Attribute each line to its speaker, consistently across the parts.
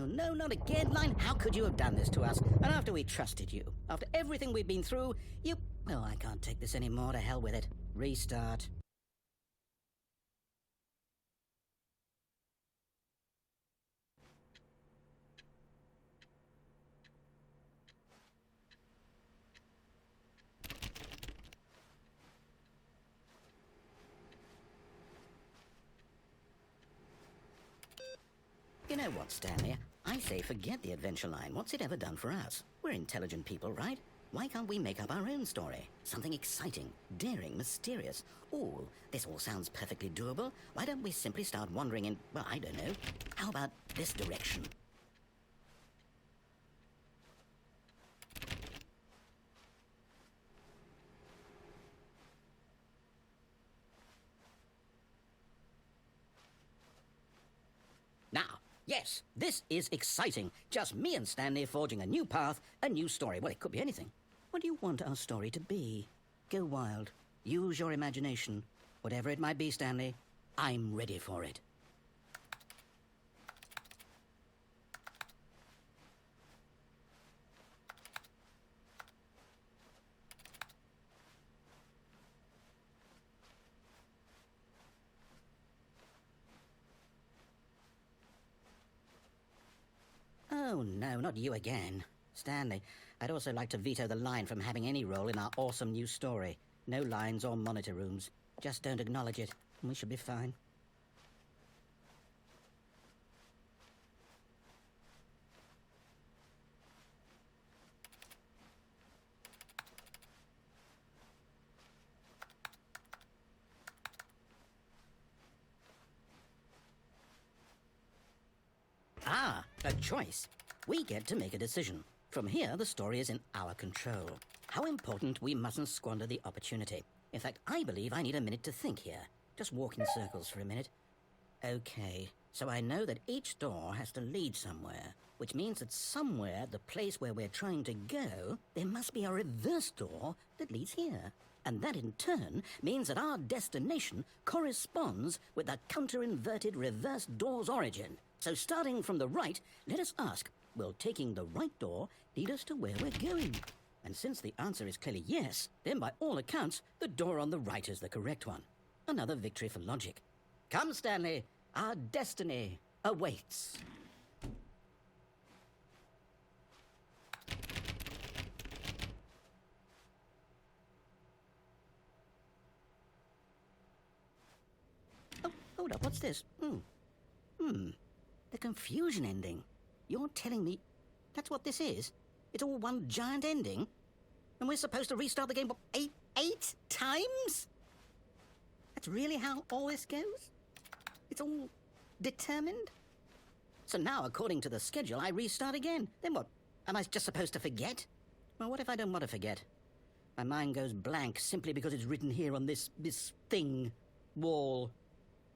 Speaker 1: No, not again, Line. How could you have done this to us? And after we trusted you, after everything we've been through, you... Oh, I can't take this anymore. To hell with it. Restart. You know what, Stanley? I say forget the adventure line. What's it ever done for us? We're intelligent people, right? Why can't we make up our own story? Something exciting, daring, mysterious. Ooh, this all sounds perfectly doable. Why don't we simply start wandering in, well, I don't know. How about this direction? Now, yes, this is exciting. Just me and Stanley forging a new path, a new story. Well, it could be anything. What do you want our story to be? Go wild. Use your imagination. Whatever it might be, Stanley, I'm ready for it. Oh, no, not you again. Stanley, I'd also like to veto the line from having any role in our awesome new story. No lines or monitor rooms. Just don't acknowledge it, and we should be fine. Ah, a choice. We get to make a decision. From here, the story is in our control. How important, we mustn't squander the opportunity. In fact, I believe I need a minute to think here. Just walk in circles for a minute. Okay, so I know that each door has to lead somewhere, which means that somewhere, the place where we're trying to go, there must be a reverse door that leads here. And that in turn means that our destination corresponds with the counter-inverted reverse door's origin. So starting from the right, let us ask, will taking the right door lead us to where we're going? And since the answer is clearly yes, then by all accounts, the door on the right is the correct one. Another victory for logic. Come, Stanley, our destiny awaits. Oh, hold up, what's this? The confusion ending. You're telling me that's what this is? It's all one giant ending? And we're supposed to restart the game, what, eight times? That's really how all this goes? It's all determined? So now, according to the schedule, I restart again. Then what? Am I just supposed to forget? Well, what if I don't want to forget? My mind goes blank simply because it's written here on this thing, wall.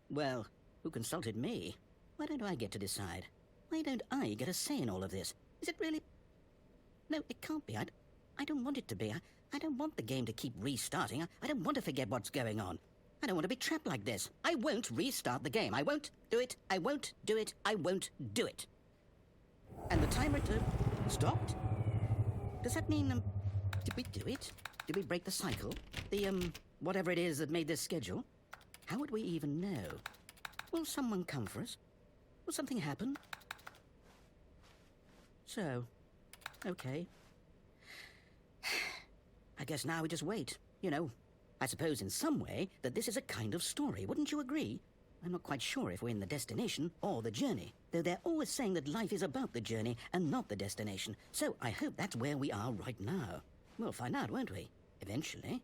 Speaker 1: Well, who consulted me? Why don't I get to decide? Why don't I get a say in all of this? Is it really... No, it can't be. I don't want it to be. I don't want the game to keep restarting. I don't want to forget what's going on. I don't want to be trapped like this. I won't restart the game. I won't do it. I won't do it. I won't do it. And the timer stopped? Does that mean, did we do it? Did we break the cycle? The, whatever it is that made this schedule? How would we even know? Will someone come for us? Will something happen? So, okay. I guess now we just wait, you know. I suppose in some way that this is a kind of story, wouldn't you agree? I'm not quite sure if we're in the destination or the journey, though they're always saying that life is about the journey and not the destination. So I hope that's where we are right now. We'll find out, won't we? Eventually.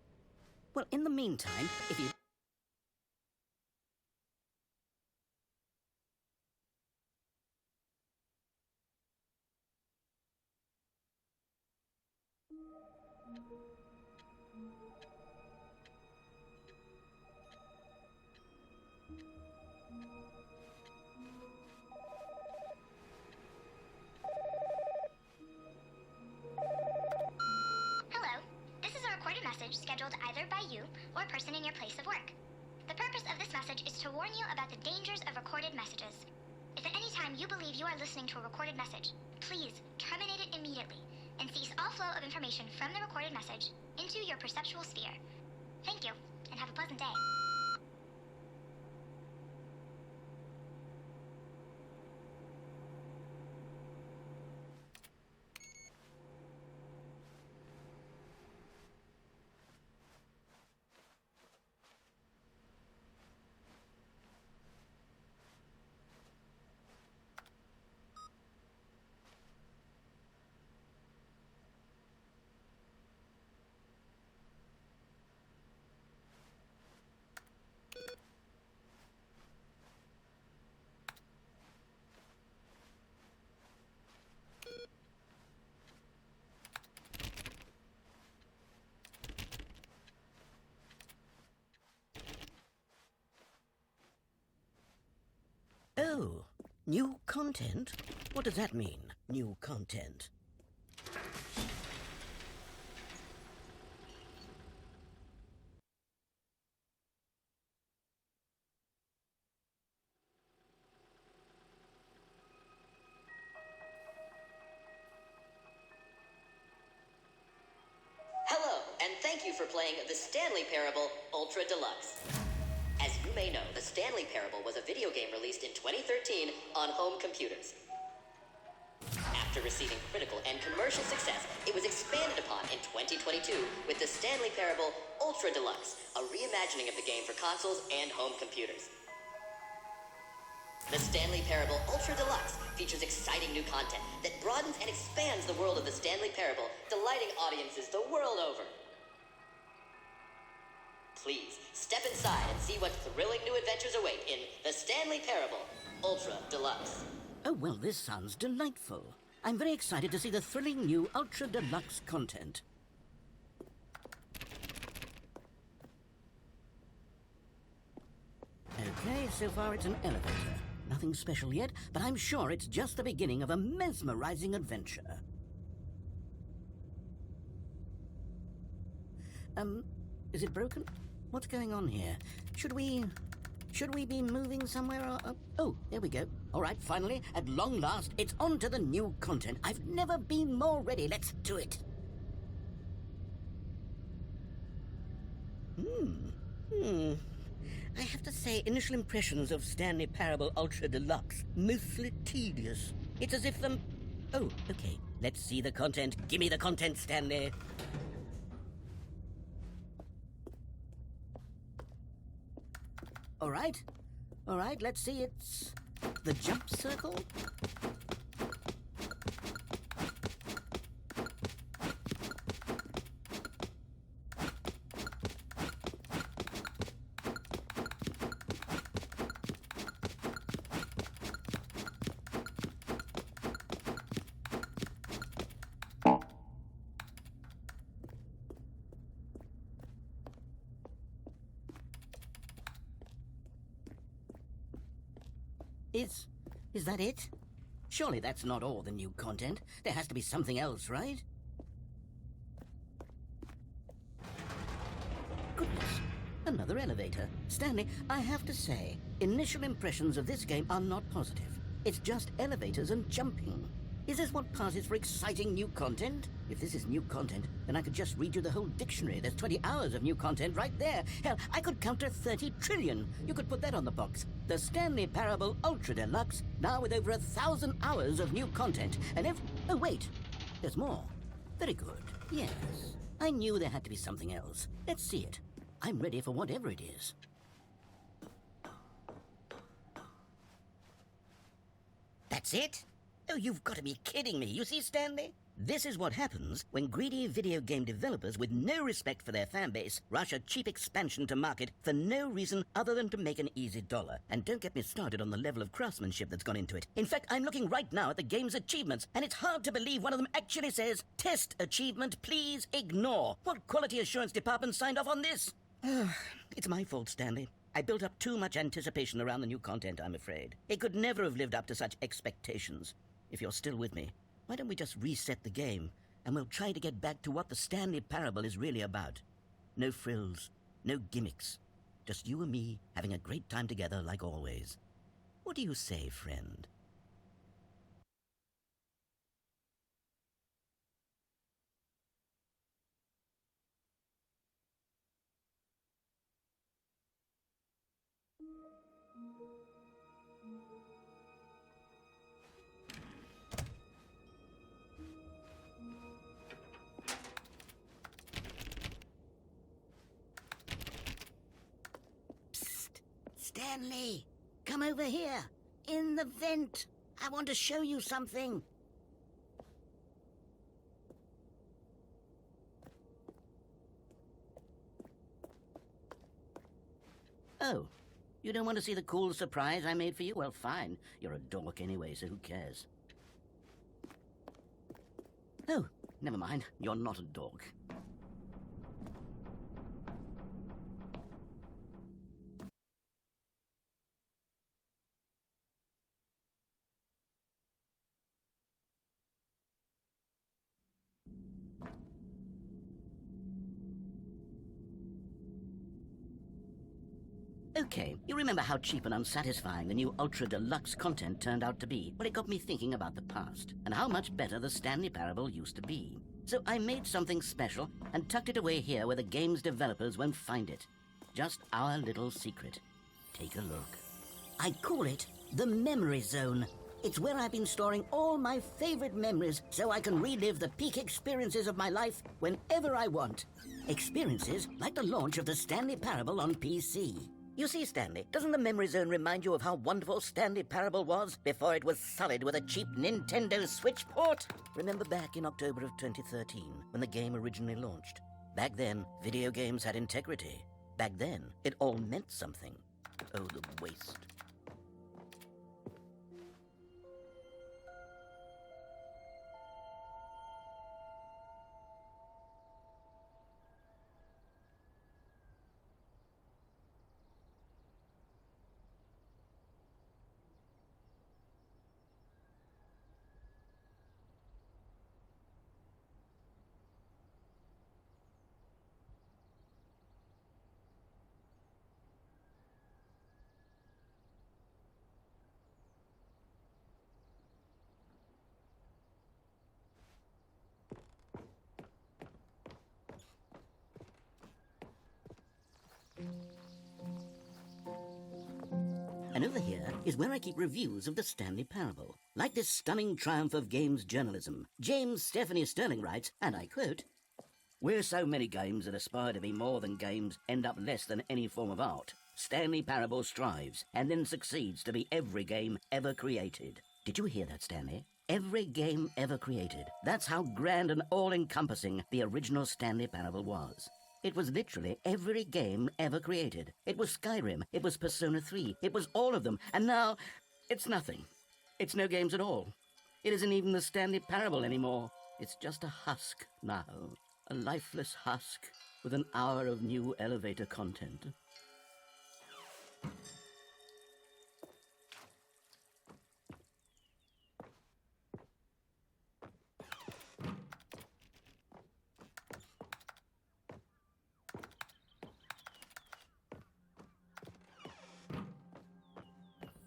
Speaker 1: Well, in the meantime, if you...
Speaker 2: Scheduled either by you or a person in your place of work. The purpose of this message is to warn you about the dangers of recorded messages. If at any time you believe you are listening to a recorded message, please terminate it immediately and cease all flow of information from the recorded message into your perceptual sphere. Thank you, and have a pleasant day.
Speaker 1: Oh, new content? What does that mean, new content?
Speaker 3: Hello, and thank you for playing the Stanley Parable Ultra Deluxe. As you may know, the Stanley Parable was a video game released in 2013 on home computers. After receiving critical and commercial success, it was expanded upon in 2022 with the Stanley Parable Ultra Deluxe, a reimagining of the game for consoles and home computers. The Stanley Parable Ultra Deluxe features exciting new content that broadens and expands the world of the Stanley Parable, delighting audiences the world over. Please, step inside and see what thrilling new adventures await in the Stanley Parable Ultra Deluxe.
Speaker 1: Oh, well, this sounds delightful. I'm very excited to see the thrilling new Ultra Deluxe content. Okay, so far it's an elevator. Nothing special yet, but I'm sure it's just the beginning of a mesmerizing adventure. Is it broken? What's going on here? Should we be moving somewhere? Oh, there we go. All right, finally, at long last, it's on to the new content. I've never been more ready. Let's do it. I have to say, initial impressions of Stanley Parable Ultra Deluxe, mostly tedious. It's as if Oh, okay. Let's see the content. Give me the content, Stanley. All right, let's see. It's the jump circle. Is that it? Surely that's not all the new content. There has to be something else, right? Goodness, another elevator. Stanley, I have to say, initial impressions of this game are not positive. It's just elevators and jumping. Is this what passes for exciting new content? If this is new content, then I could just read you the whole dictionary. There's 20 hours of new content right there. Hell, I could count to 30 trillion. You could put that on the box. The Stanley Parable Ultra Deluxe, now with over 1,000 hours of new content. And if... Oh, wait. There's more. Very good. Yes. I knew there had to be something else. Let's see it. I'm ready for whatever it is. That's it? Oh, you've got to be kidding me. You see, Stanley? This is what happens when greedy video game developers with no respect for their fan base rush a cheap expansion to market for no reason other than to make an easy dollar. And don't get me started on the level of craftsmanship that's gone into it. In fact, I'm looking right now at the game's achievements, and it's hard to believe one of them actually says, "Test achievement, please ignore." What quality assurance department signed off on this? It's my fault, Stanley. I built up too much anticipation around the new content, I'm afraid. It could never have lived up to such expectations. If you're still with me, why don't we just reset the game, and we'll try to get back to what the Stanley Parable is really about. No frills, no gimmicks. Just you and me having a great time together like always. What do you say, friend? Stanley, come over here. In the vent. I want to show you something. Oh, you don't want to see the cool surprise I made for you? Well, fine. You're a dork anyway, so who cares? Oh, never mind. You're not a dork. Okay, you remember how cheap and unsatisfying the new Ultra Deluxe content turned out to be? Well, it got me thinking about the past, and how much better the Stanley Parable used to be. So I made something special and tucked it away here where the game's developers won't find it. Just our little secret. Take a look. I call it the Memory Zone. It's where I've been storing all my favorite memories so I can relive the peak experiences of my life whenever I want. Experiences like the launch of the Stanley Parable on PC. You see, Stanley, doesn't the Memory Zone remind you of how wonderful Stanley Parable was before it was sullied with a cheap Nintendo Switch port? Remember back in October of 2013, when the game originally launched? Back then, video games had integrity. Back then, it all meant something. Oh, the waste. And over here is where I keep reviews of the Stanley Parable. Like this stunning triumph of games journalism, James Stephanie Sterling writes, and I quote, "Where so many games that aspire to be more than games end up less than any form of art, Stanley Parable strives and then succeeds to be every game ever created." Did you hear that, Stanley? Every game ever created. That's how grand and all-encompassing the original Stanley Parable was. It was literally every game ever created. It was Skyrim, it was Persona 3, it was all of them, and now it's nothing. It's no games at all. It isn't even the Stanley Parable anymore. It's just a husk now. A lifeless husk with an hour of new elevator content.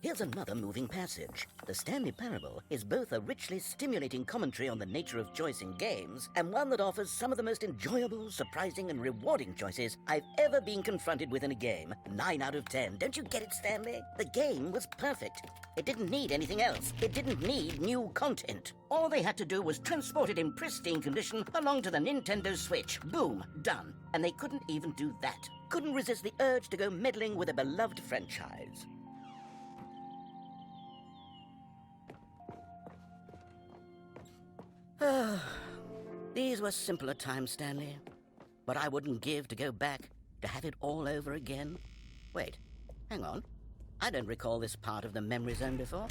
Speaker 1: Here's another moving passage. The Stanley Parable is both a richly stimulating commentary on the nature of choice in games and one that offers some of the most enjoyable, surprising, and rewarding choices I've ever been confronted with in a game. 9 out of 10. Don't you get it, Stanley? The game was perfect. It didn't need anything else. It didn't need new content. All they had to do was transport it in pristine condition along to the Nintendo Switch. Boom, done. And they couldn't even do that. Couldn't resist the urge to go meddling with a beloved franchise. These were simpler times, Stanley. But I wouldn't give to go back to have it all over again. Wait, hang on. I don't recall this part of the Memory Zone before.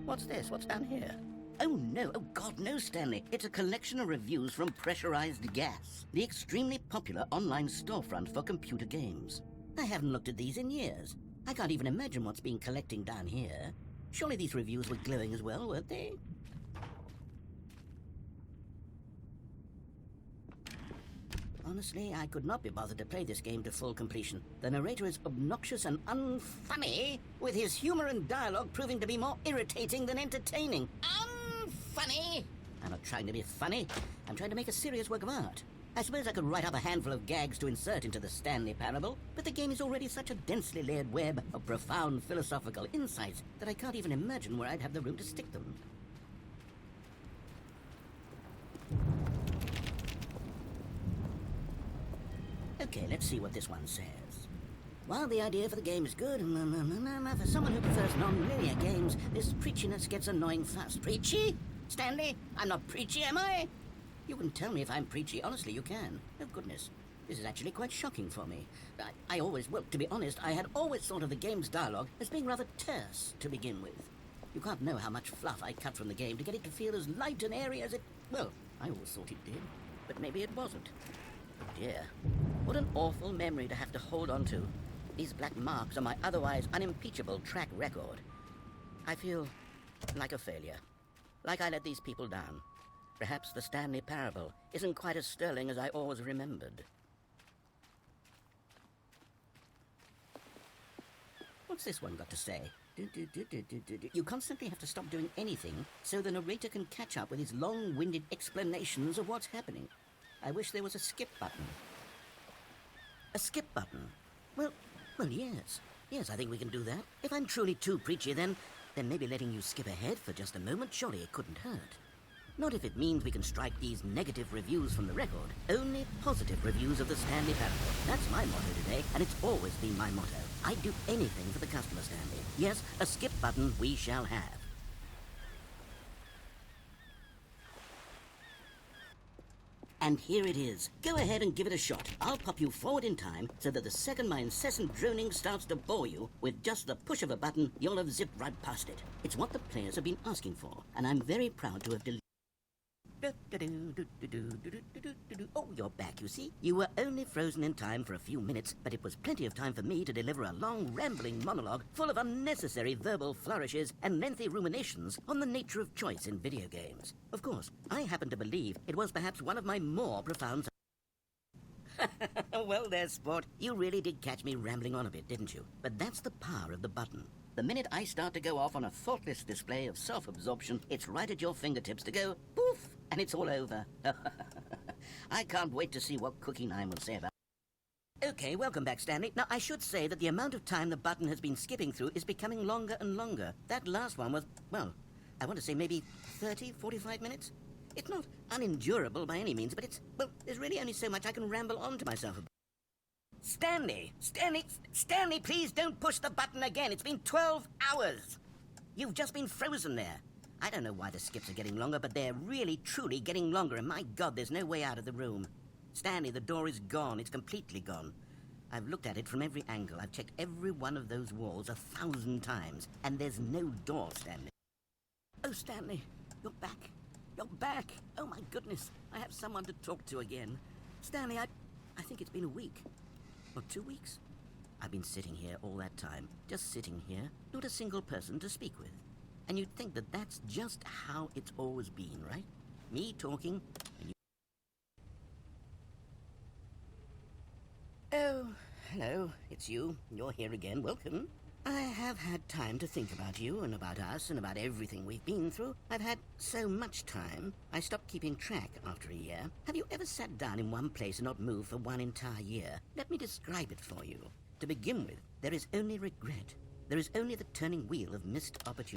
Speaker 1: What's this? What's down here? Oh no, oh God, no, Stanley. It's a collection of reviews from Pressurized Gas, the extremely popular online storefront for computer games. I haven't looked at these in years. I can't even imagine what's been collecting down here. Surely these reviews were glowing as well, weren't they? Honestly, I could not be bothered to play this game to full completion. The narrator is obnoxious and unfunny, with his humor and dialogue proving to be more irritating than entertaining. Unfunny! I'm not trying to be funny. I'm trying to make a serious work of art. I suppose I could write up a handful of gags to insert into the Stanley Parable, but the game is already such a densely layered web of profound philosophical insights that I can't even imagine where I'd have the room to stick them. Okay, let's see what this one says. while the idea for the game is good, for someone who prefers non-linear games, this preachiness gets annoying fast. Preachy? Stanley, I'm not preachy, am I? You can tell me if I'm preachy. Honestly, you can. Oh, goodness. This is actually quite shocking for me. I always, well, to be honest, I had always thought of the game's dialogue as being rather terse to begin with. You can't know how much fluff I cut from the game to get it to feel as light and airy as it... Well, I always thought it did, but maybe it wasn't. Oh dear, what an awful memory to have to hold on to. These black marks are my otherwise unimpeachable track record. I feel like a failure, like I let these people down. Perhaps the Stanley parable isn't quite as sterling as I always remembered. What's this one got to say? You constantly have to stop doing anything so the narrator can catch up with his long-winded explanations of what's happening. I wish there was a skip button. A skip button? Well, yes. Yes, I think we can do that. If I'm truly too preachy, then maybe letting you skip ahead for just a moment, surely it couldn't hurt. Not if it means we can strike these negative reviews from the record. Only positive reviews of the Stanley parable. That's my motto today, and it's always been my motto. I'd do anything for the customer, Stanley. Yes, a skip button we shall have. And here it is. Go ahead and give it a shot. I'll pop you forward in time so that the second my incessant droning starts to bore you, with just the push of a button, you'll have zipped right past it. It's what the players have been asking for, and I'm very proud to have delivered. Oh, you're back, you see. You were only frozen in time for a few minutes, but it was plenty of time for me to deliver a long, rambling monologue full of unnecessary verbal flourishes and lengthy ruminations on the nature of choice in video games. Of course, I happen to believe it was perhaps one of my more profound... Well there, sport. You really did catch me rambling on a bit, didn't you? But that's the power of the button. The minute I start to go off on a thoughtless display of self-absorption, it's right at your fingertips to go poof, and it's all over. I can't wait to see what Cookie 9 will say about it. Okay, welcome back, Stanley. Now, I should say that the amount of time the button has been skipping through is becoming longer and longer. That last one was, well, I want to say maybe 30, 45 minutes? It's not unendurable by any means, but it's, well, there's really only so much I can ramble on to myself about. Stanley, please don't push the button again. It's been 12 hours. You've just been frozen there. I don't know why the skips are getting longer, but they're really, truly getting longer, and my God, there's no way out of the room. Stanley, the door is gone. It's completely gone. I've looked at it from every angle. I've checked every one of those walls 1,000 times, and there's no door, Stanley. Oh, Stanley, you're back. You're back. Oh, my goodness. I have someone to talk to again. Stanley, I think it's been a week. Or 2 weeks. I've been sitting here all that time. Just sitting here. Not a single person to speak with. And you'd think that that's just how it's always been, right? Me talking, and you... Oh, hello, it's you. You're here again. Welcome. I have had time to think about you and about us and about everything we've been through. I've had so much time, I stopped keeping track after a year. Have you ever sat down in one place and not moved for one entire year? Let me describe it for you. To begin with, there is only regret. There is only the turning wheel of missed opportunity.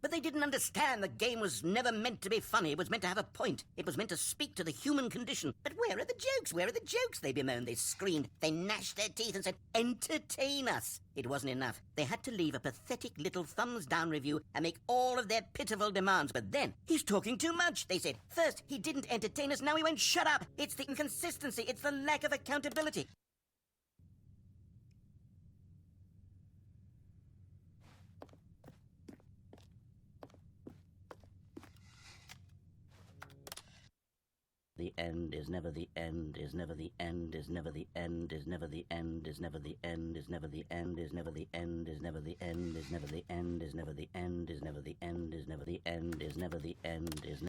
Speaker 1: But they didn't understand the game was never meant to be funny. It was meant to have a point. It was meant to speak to the human condition. But where are the jokes? Where are the jokes? They bemoaned, they screamed, they gnashed their teeth and said, entertain us. It wasn't enough. They had to leave a pathetic little thumbs-down review and make all of their pitiful demands. But then, he's talking too much, they said. First, he didn't entertain us, now he won't shut up. It's the inconsistency, it's the lack of accountability. The end is never the end, is never the end, is never the end, is never the end, is never the end, is never the end, is never the end, is never the end, is never the end, is never the end, is never the end, is never the end, is never the end, is never...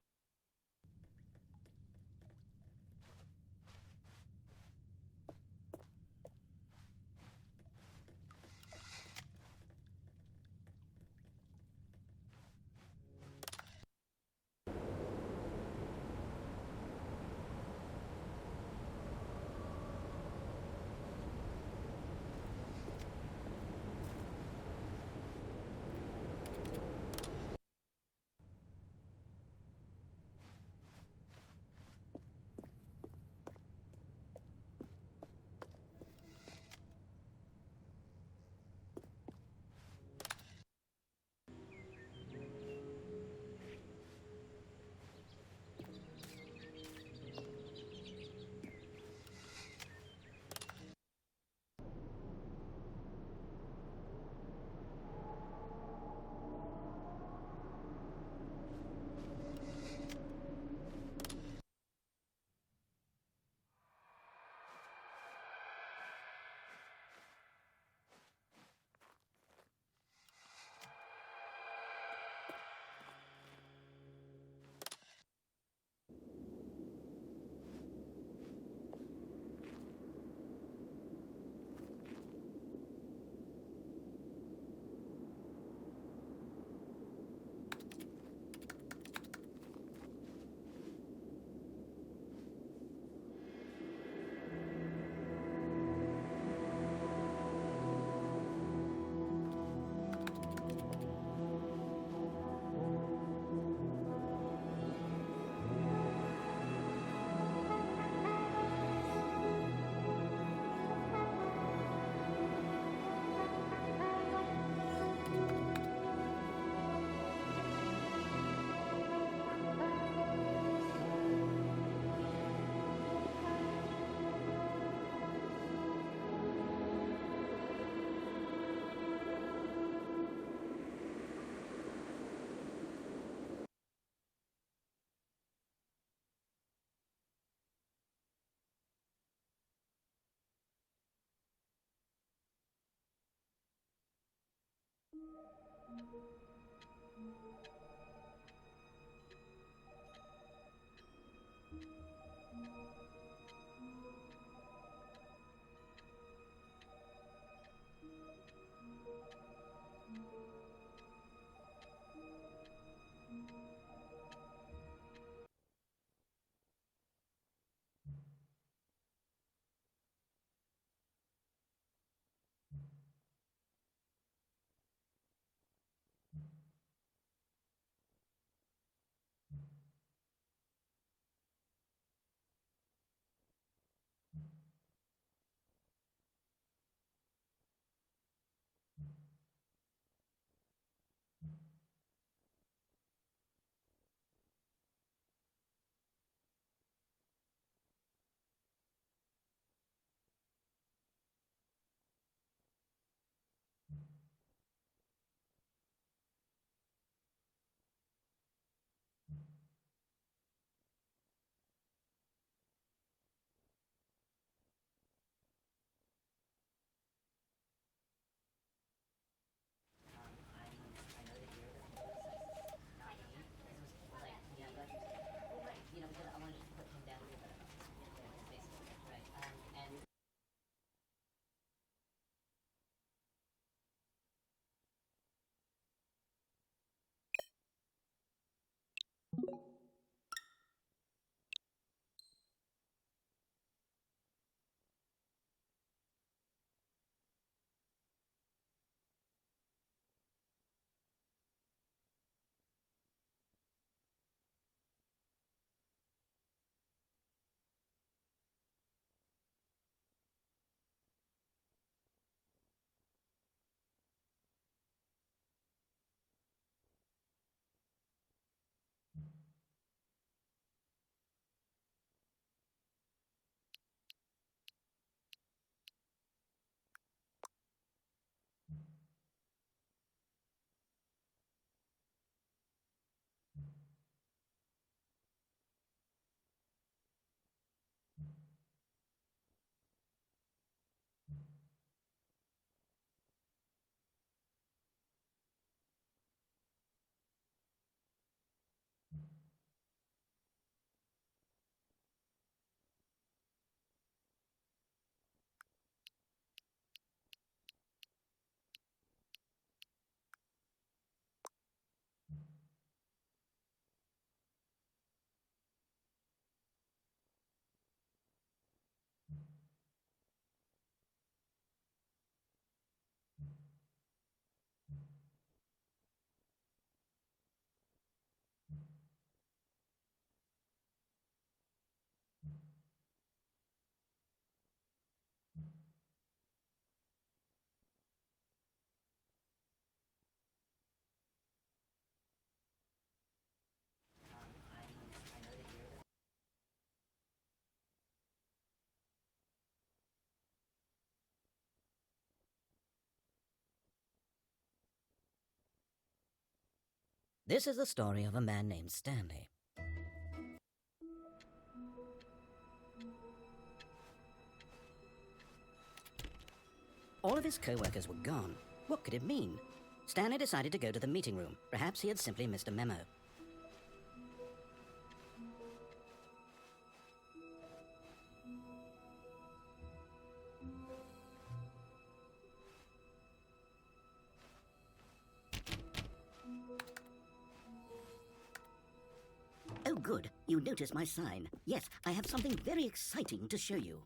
Speaker 1: This is the story of a man named Stanley. All of his co-workers were gone. What could it mean? Stanley decided to go to the meeting room. Perhaps he had simply missed a memo. Oh, good. You noticed my sign. Yes, I have something very exciting to show you.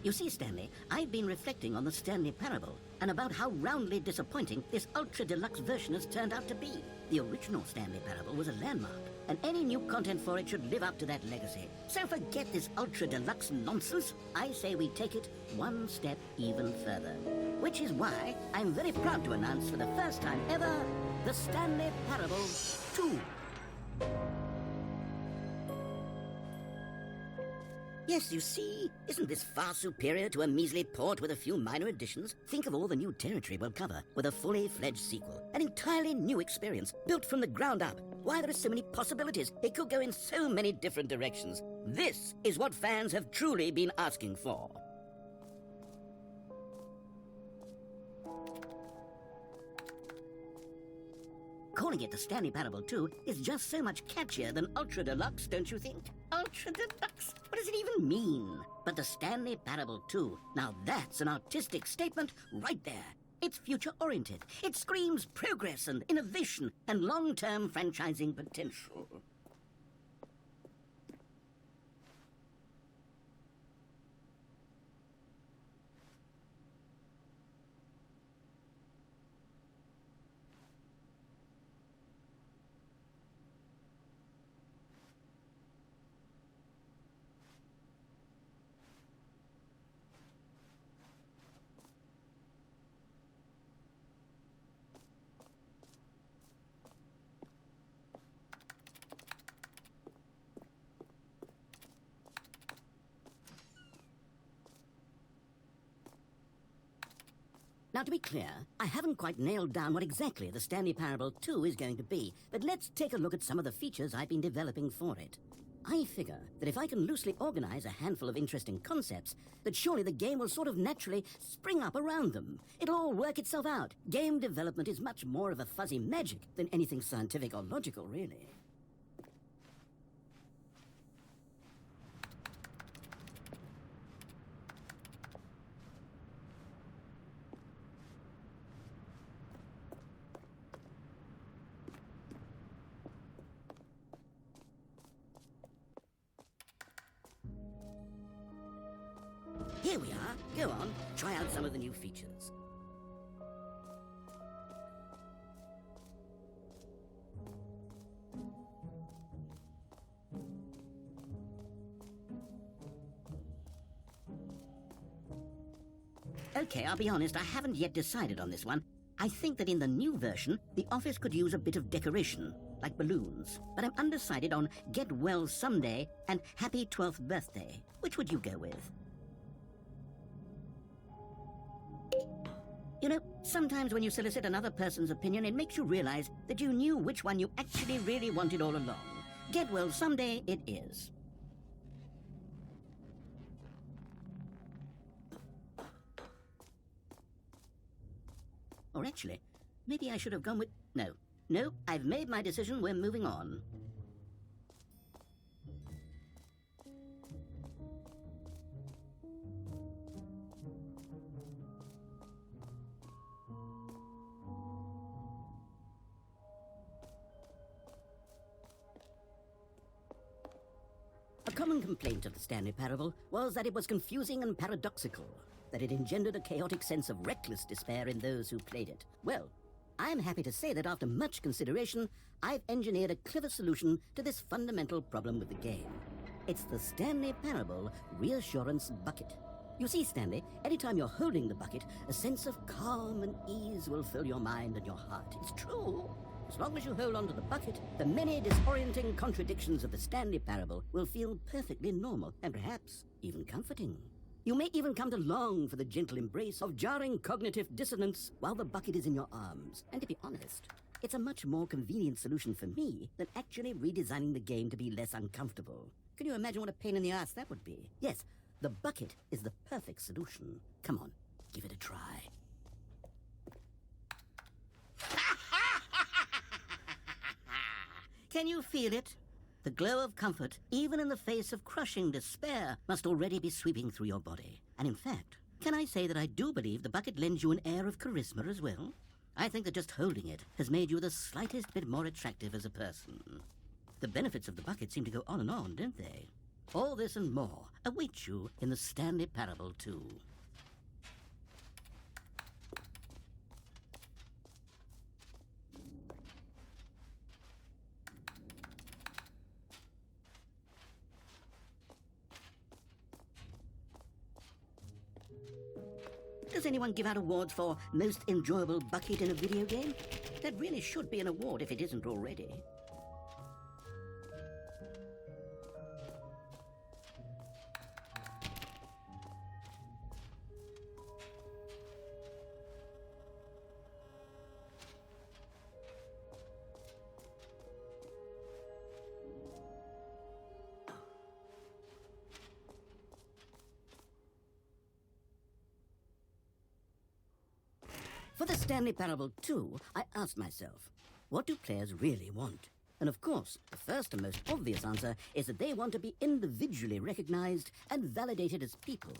Speaker 1: You see, Stanley, I've been reflecting on the Stanley parable and about how roundly disappointing this ultra-deluxe version has turned out to be. The original Stanley parable was a landmark, and any new content for it should live up to that legacy. So forget this ultra deluxe nonsense. I say we take it one step even further. Which is why I'm very proud to announce for the first time ever, the Stanley Parable 2. Yes, you see, isn't this far superior to a measly port with a few minor additions? Think of all the new territory we'll cover with a fully fledged sequel. An entirely new experience, built from the ground up. Why, there are so many possibilities. It could go in so many different directions. This is what fans have truly been asking for. Calling it the Stanley Parable 2 is just so much catchier than Ultra Deluxe, don't you think? Ultra Deluxe? What does it even mean? But the Stanley Parable 2, now that's an artistic statement right there. It's future-oriented. It screams progress and innovation and long-term franchising potential. Now, to be clear, I haven't quite nailed down what exactly the Stanley Parable 2 is going to be, but let's take a look at some of the features I've been developing for it. I figure that if I can loosely organize a handful of interesting concepts, that surely the game will sort of naturally spring up around them. It'll all work itself out. Game development is much more of a fuzzy magic than anything scientific or logical, really. Here we are. Go on, try out some of the new features. Okay, I'll be honest, I haven't yet decided on this one. I think that in the new version, the office could use a bit of decoration, like balloons. But I'm undecided on Get Well Someday and Happy 12th Birthday. Which would you go with? You know, sometimes when you solicit another person's opinion, it makes you realize that you knew which one you actually really wanted all along. Get Well Someday it is. Or actually, maybe I should have gone with... No, I've made my decision, we're moving on. A common complaint of the Stanley Parable was that it was confusing and paradoxical, that it engendered a chaotic sense of reckless despair in those who played it. Well, I'm happy to say that after much consideration, I've engineered a clever solution to this fundamental problem with the game. It's the Stanley Parable Reassurance Bucket. You see, Stanley, anytime you're holding the bucket, a sense of calm and ease will fill your mind and your heart. It's true. As long as you hold onto the bucket, the many disorienting contradictions of the Stanley Parable will feel perfectly normal and perhaps even comforting. You may even come to long for the gentle embrace of jarring cognitive dissonance while the bucket is in your arms. And to be honest, it's a much more convenient solution for me than actually redesigning the game to be less uncomfortable. Can you imagine what a pain in the ass that would be? Yes, the bucket is the perfect solution. Come on, give it a try. Can you feel it? The glow of comfort, even in the face of crushing despair, must already be sweeping through your body. And in fact, can I say that I do believe the bucket lends you an air of charisma as well? I think that just holding it has made you the slightest bit more attractive as a person. The benefits of the bucket seem to go on and on, don't they? All this and more await you in the Stanley Parable 2. Does anyone give out awards for most enjoyable bucket in a video game? That really should be an award if it isn't already. For the Stanley Parable 2, I asked myself, what do players really want? And of course, the first and most obvious answer is that they want to be individually recognized and validated as people.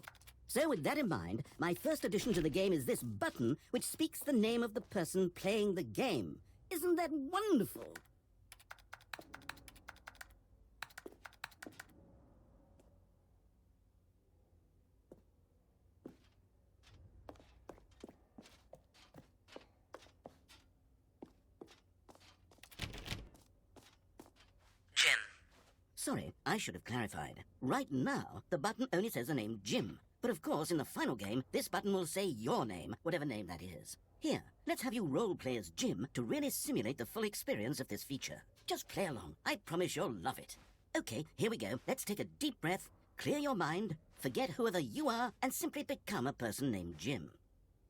Speaker 1: So with that in mind, my first addition to the game is this button which speaks the name of the person playing the game. Isn't that wonderful? Sorry, I should have clarified. Right now, the button only says the name Jim. But of course, in the final game, this button will say your name, whatever name that is. Here, let's have you roleplay as Jim to really simulate the full experience of this feature. Just play along. I promise you'll love it. Okay, here we go. Let's take a deep breath, clear your mind, forget whoever you are, and simply become a person named Jim.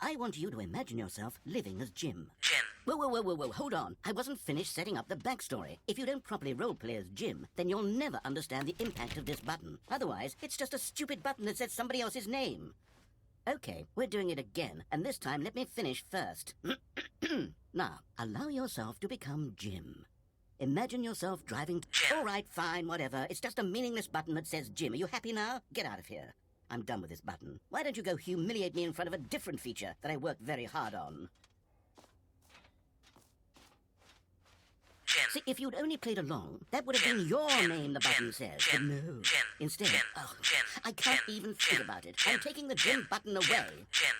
Speaker 1: I want you to imagine yourself living as Jim.
Speaker 4: Jim.
Speaker 1: Whoa, hold on. I wasn't finished setting up the backstory. If you don't properly roleplay as Jim, then you'll never understand the impact of this button. Otherwise, it's just a stupid button that says somebody else's name. Okay, we're doing it again, and this time let me finish first. Now, allow yourself to become Jim. Imagine yourself driving... All right, fine, whatever. It's just a meaningless button that says Jim. Are you happy now? Get out of here. I'm done with this button. Why don't you go humiliate me in front of a different feature that I worked very hard on?
Speaker 4: Jim.
Speaker 1: See, if you'd only played along, that would have been your name, the button says. But no. Instead, I can't even think about it. I'm taking the Jim button away.
Speaker 4: Jim.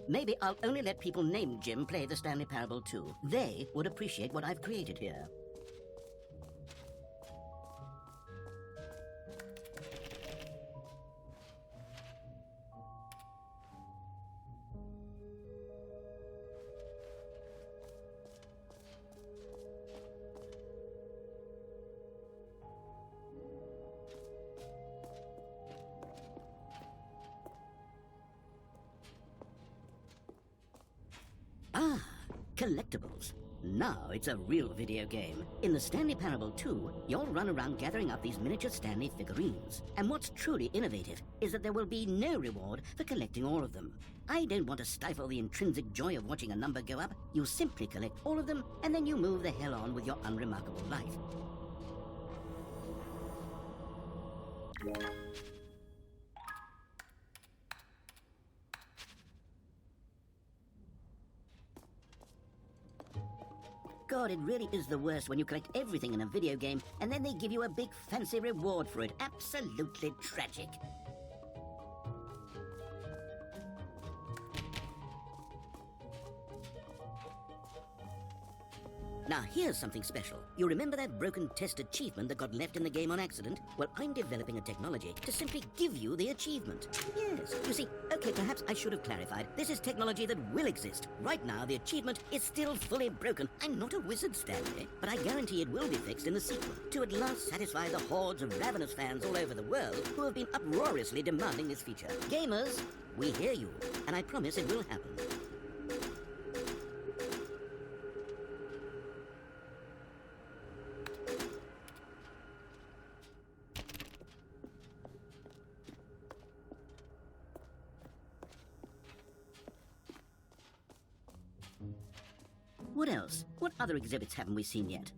Speaker 1: Maybe I'll only let people named Jim play the Stanley Parable 2. They would appreciate what I've created here. Ah, collectibles. Now it's a real video game. In the Stanley Parable 2, you'll run around gathering up these miniature Stanley figurines. And what's truly innovative is that there will be no reward for collecting all of them. I don't want to stifle the intrinsic joy of watching a number go up. You simply collect all of them, and then you move the hell on with your unremarkable life. God, it really is the worst when you collect everything in a video game and then they give you a big fancy reward for it. Absolutely tragic. Now, here's something special. You remember that broken test achievement that got left in the game on accident? Well, I'm developing a technology to simply give you the achievement. Yes, you see, okay, perhaps I should have clarified. This is technology that will exist. Right now, the achievement is still fully broken. I'm not a wizard, Stanley, but I guarantee it will be fixed in the sequel to at last satisfy the hordes of ravenous fans all over the world who have been uproariously demanding this feature. Gamers, we hear you, and I promise it will happen. What else? What other exhibits haven't we seen yet?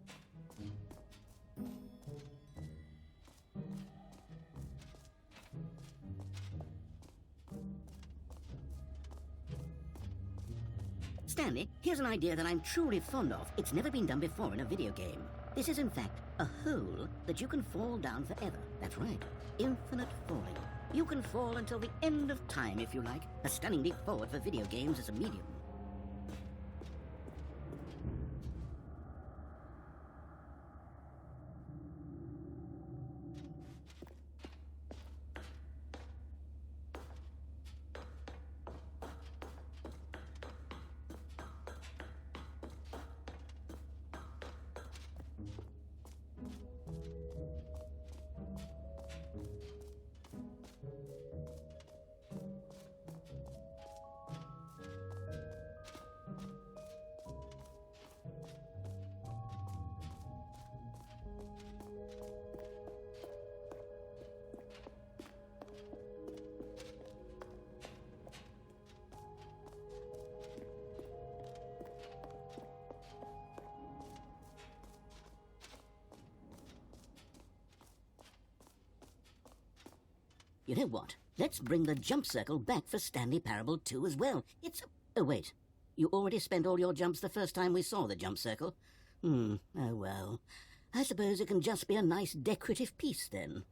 Speaker 1: Stanley, here's an idea that I'm truly fond of. It's never been done before in a video game. This is, in fact, a hole that you can fall down forever. That's right. Infinite falling. You can fall until the end of time if you like. A stunning leap forward for video games as a medium. You know what? Let's bring the jump circle back for Stanley Parable 2 as well. It's... Oh, wait. You already spent all your jumps the first time we saw the jump circle? Oh well. I suppose it can just be a nice decorative piece then.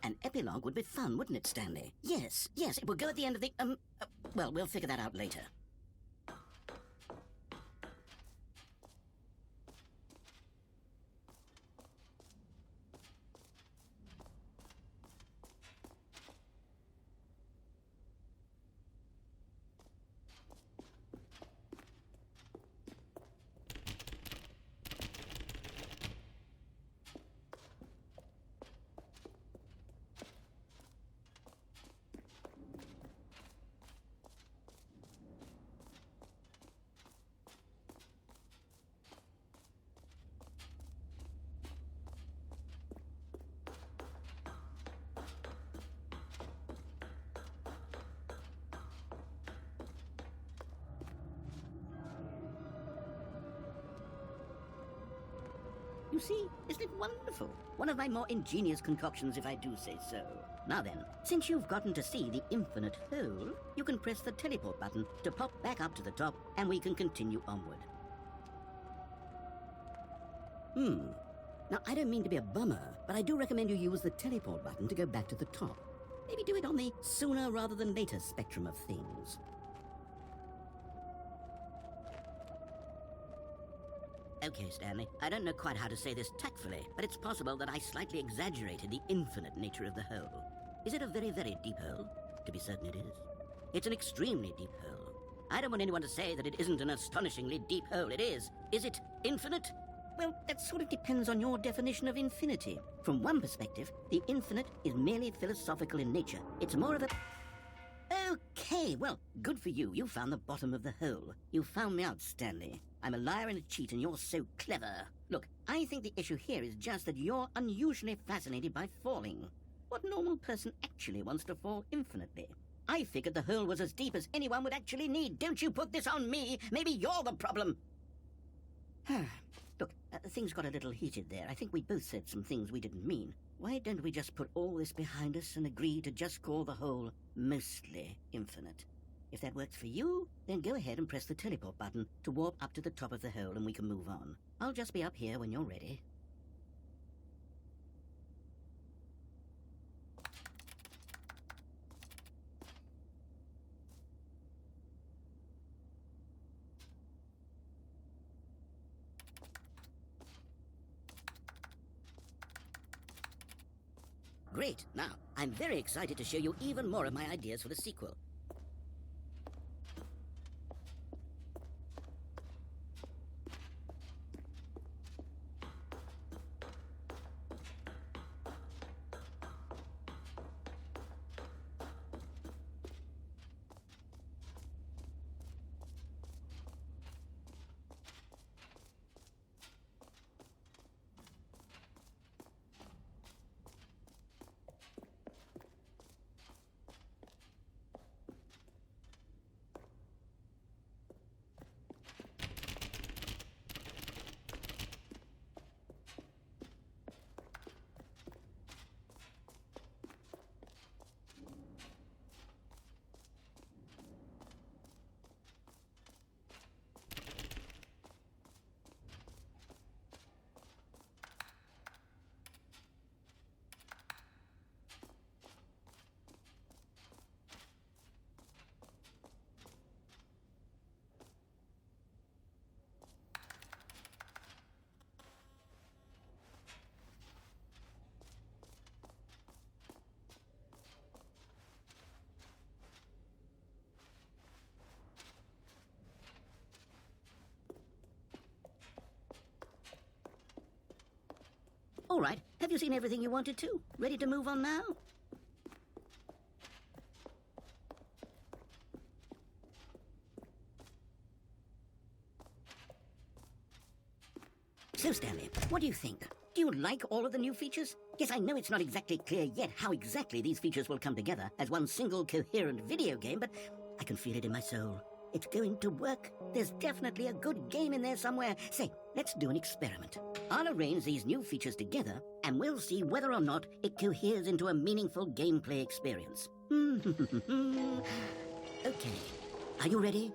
Speaker 1: An epilogue would be fun, wouldn't it, Stanley? Yes, it would go at the end of the, well, we'll figure that out later. You see, isn't it wonderful? One of my more ingenious concoctions, if I do say so. Now then, since you've gotten to see the infinite hole, you can press the teleport button to pop back up to the top, and we can continue onward. Now, I don't mean to be a bummer, but I do recommend you use the teleport button to go back to the top. Maybe do it on the sooner rather than later spectrum of things. Okay, Stanley, I don't know quite how to say this tactfully, but it's possible that I slightly exaggerated the infinite nature of the hole. Is it a very, very deep hole? To be certain it is. It's an extremely deep hole. I don't want anyone to say that it isn't an astonishingly deep hole. It is. Is it infinite? Well, that sort of depends on your definition of infinity. From one perspective, the infinite is merely philosophical in nature. It's more of a... Okay, well, good for you. You found the bottom of the hole. You found me out, Stanley. I'm a liar and a cheat, and you're so clever. Look, I think the issue here is just that you're unusually fascinated by falling. What normal person actually wants to fall infinitely? I figured the hole was as deep as anyone would actually need. Don't you put this on me. Maybe you're the problem. Look, things got a little heated there. I think we both said some things we didn't mean. Why don't we just put all this behind us and agree to just call the hole mostly infinite? If that works for you, then go ahead and press the teleport button to warp up to the top of the hole and we can move on. I'll just be up here when you're ready. Great. Now, I'm very excited to show you even more of my ideas for the sequel. All right, have you seen everything you wanted to? Ready to move on now? So, Stanley, what do you think? Do you like all of the new features? Yes, I know it's not exactly clear yet how exactly these features will come together as one single coherent video game, but I can feel it in my soul. It's going to work. There's definitely a good game in there somewhere. Say, let's do an experiment. I'll arrange these new features together, and we'll see whether or not it coheres into a meaningful gameplay experience. Okay, are you ready?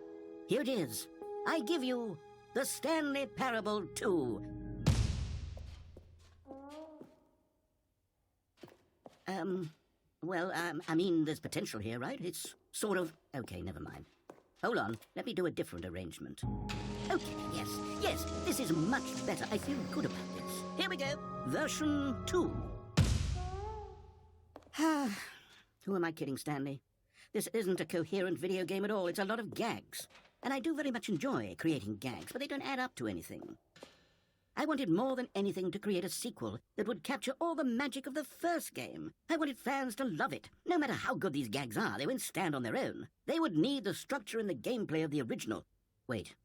Speaker 1: Here it is. I give you the Stanley Parable 2. I mean, there's potential here, right? It's sort of... Okay, never mind. Hold on, let me do a different arrangement. Okay, yes, this is much better. I feel good about this. Here we go, version 2. Who am I kidding, Stanley? This isn't a coherent video game at all. It's a lot of gags. And I do very much enjoy creating gags, but they don't add up to anything. I wanted more than anything to create a sequel that would capture all the magic of the first game. I wanted fans to love it. No matter how good these gags are, they won't stand on their own. They would need the structure and the gameplay of the original. Wait,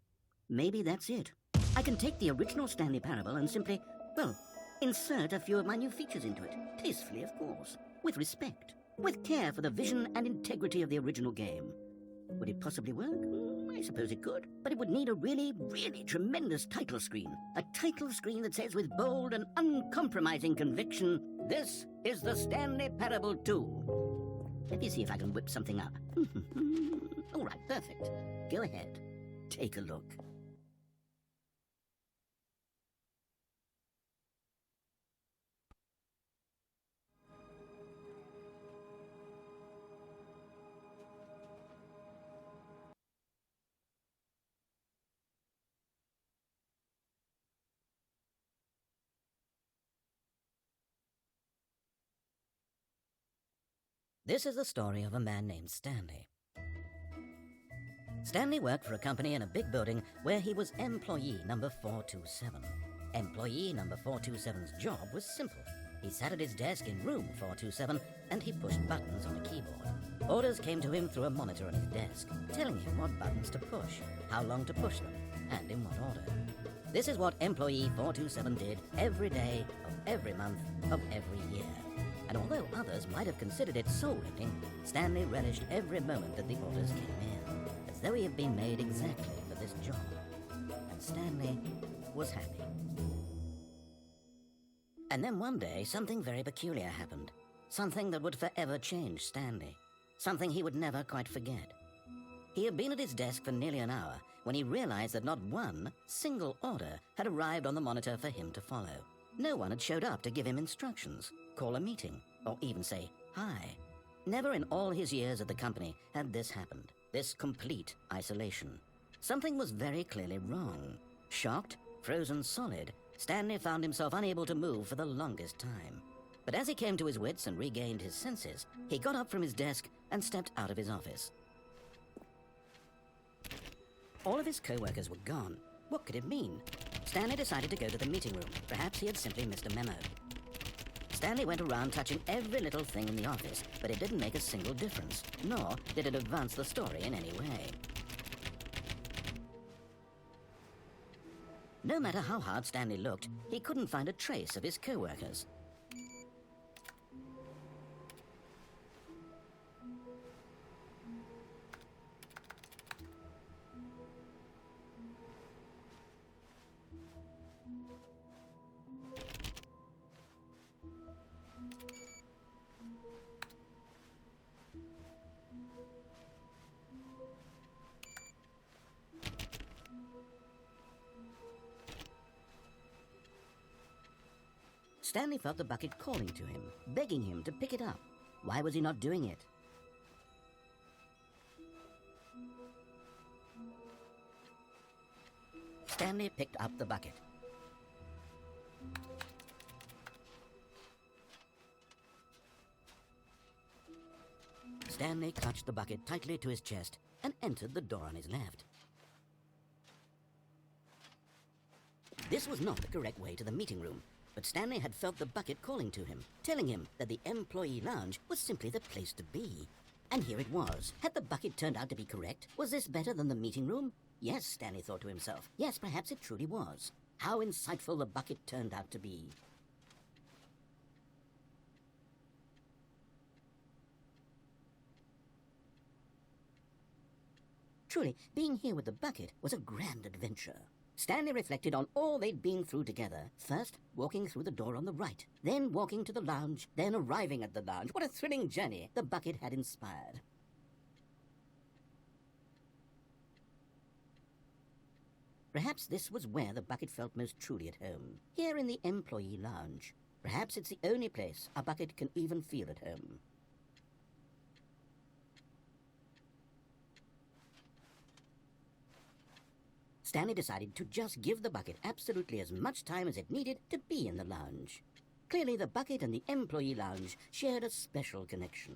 Speaker 1: maybe that's it. I can take the original Stanley Parable and simply, insert a few of my new features into it. Tastefully, of course. With respect. With care for the vision and integrity of the original game. Would it possibly work? I suppose it could, but it would need a really, really tremendous title screen. A title screen that says with bold and uncompromising conviction, "This is the Stanley Parable 2." Let me see if I can whip something up. All right, perfect. Go ahead. Take a look. This is the story of a man named Stanley. Stanley worked for a company in a big building where he was employee number 427. Employee number 427's job was simple. He sat at his desk in room 427 and he pushed buttons on a keyboard. Orders came to him through a monitor on his desk, telling him what buttons to push, how long to push them, and in what order. This is what employee 427 did every day of every month of every year. And although others might have considered it soul-rending, Stanley relished every moment that the orders came in, as though he had been made exactly for this job. And Stanley was happy. And then one day, something very peculiar happened. Something that would forever change Stanley. Something he would never quite forget. He had been at his desk for nearly an hour when he realized that not one single order had arrived on the monitor for him to follow. No one had showed up to give him instructions, call a meeting, or even say hi. Never in all his years at the company had this happened, this complete isolation. Something was very clearly wrong. Shocked, frozen solid, Stanley found himself unable to move for the longest time. But as he came to his wits and regained his senses, he got up from his desk and stepped out of his office. All of his co-workers were gone. What could it mean? Stanley decided to go to the meeting room. Perhaps he had simply missed a memo. Stanley went around touching every little thing in the office, but it didn't make a single difference, nor did it advance the story in any way. No matter how hard Stanley looked, he couldn't find a trace of his co-workers. Stanley felt the bucket calling to him, begging him to pick it up. Why was he not doing it? Stanley picked up the bucket. Stanley clutched the bucket tightly to his chest and entered the door on his left. This was not the correct way to the meeting room. But Stanley had felt the bucket calling to him, telling him that the employee lounge was simply the place to be. And here it was. Had the bucket turned out to be correct? Was this better than the meeting room? Yes, Stanley thought to himself. Yes, perhaps it truly was. How insightful the bucket turned out to be. Truly, being here with the bucket was a grand adventure. Stanley reflected on all they'd been through together. First, walking through the door on the right, then walking to the lounge, then arriving at the lounge. What a thrilling journey the bucket had inspired. Perhaps this was where the bucket felt most truly at home, here in the employee lounge. Perhaps it's the only place a bucket can even feel at home. Stanley decided to just give the bucket absolutely as much time as it needed to be in the lounge. Clearly, the bucket and the employee lounge shared a special connection.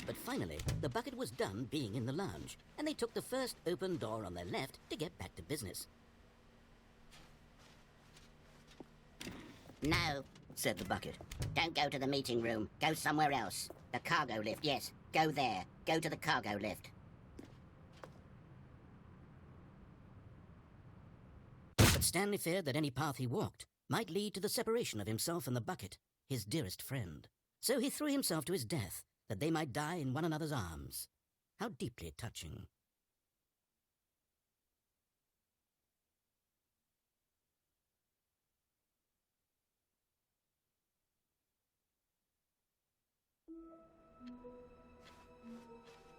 Speaker 1: But finally, the bucket was done being in the lounge, and they took the first open door on their left to get back to business.
Speaker 5: No,
Speaker 1: said the bucket.
Speaker 5: don't go to the meeting room. Go somewhere else. The cargo lift, yes. Go there. Go to the cargo lift.
Speaker 1: But Stanley feared that any path he walked might lead to the separation of himself and the bucket, his dearest friend. So he threw himself to his death, that they might die in one another's arms. How deeply touching.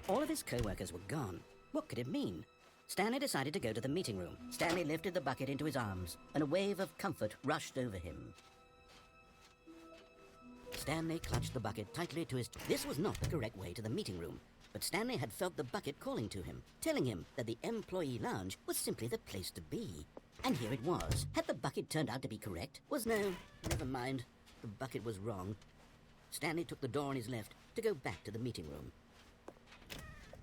Speaker 1: All of his co-workers were gone. What could it mean? Stanley decided to go to the meeting room. Stanley lifted the bucket into his arms, and a wave of comfort rushed over him. Stanley clutched the bucket tightly to his... This was not the correct way to the meeting room, but Stanley had felt the bucket calling to him, telling him that the employee lounge was simply the place to be. And here it was. Had the bucket turned out to be correct? Never mind. The bucket was wrong. Stanley took the door on his left to go back to the meeting room.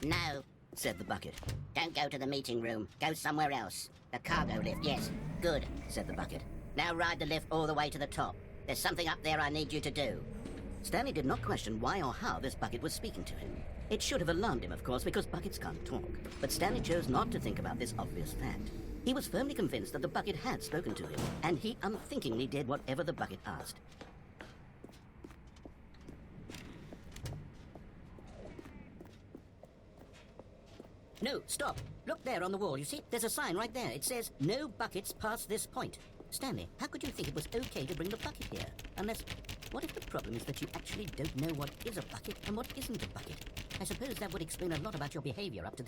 Speaker 5: No,
Speaker 1: said the bucket.
Speaker 5: don't go to the meeting room. Go somewhere else. The cargo lift, yes.
Speaker 1: Good, said the bucket.
Speaker 5: Now ride the lift all the way to the top. There's something up there I need you to do.
Speaker 1: Stanley did not question why or how this bucket was speaking to him. It should have alarmed him, of course, because buckets can't talk. But Stanley chose not to think about this obvious fact. He was firmly convinced that the bucket had spoken to him, and he unthinkingly did whatever the bucket asked. No, stop. Look there on the wall, you see? There's a sign right there. It says, no buckets past this point. Stanley, how could you think it was okay to bring the bucket here? Unless, what if the problem is that you actually don't know what is a bucket and what isn't a bucket? I suppose that would explain a lot about your behavior up to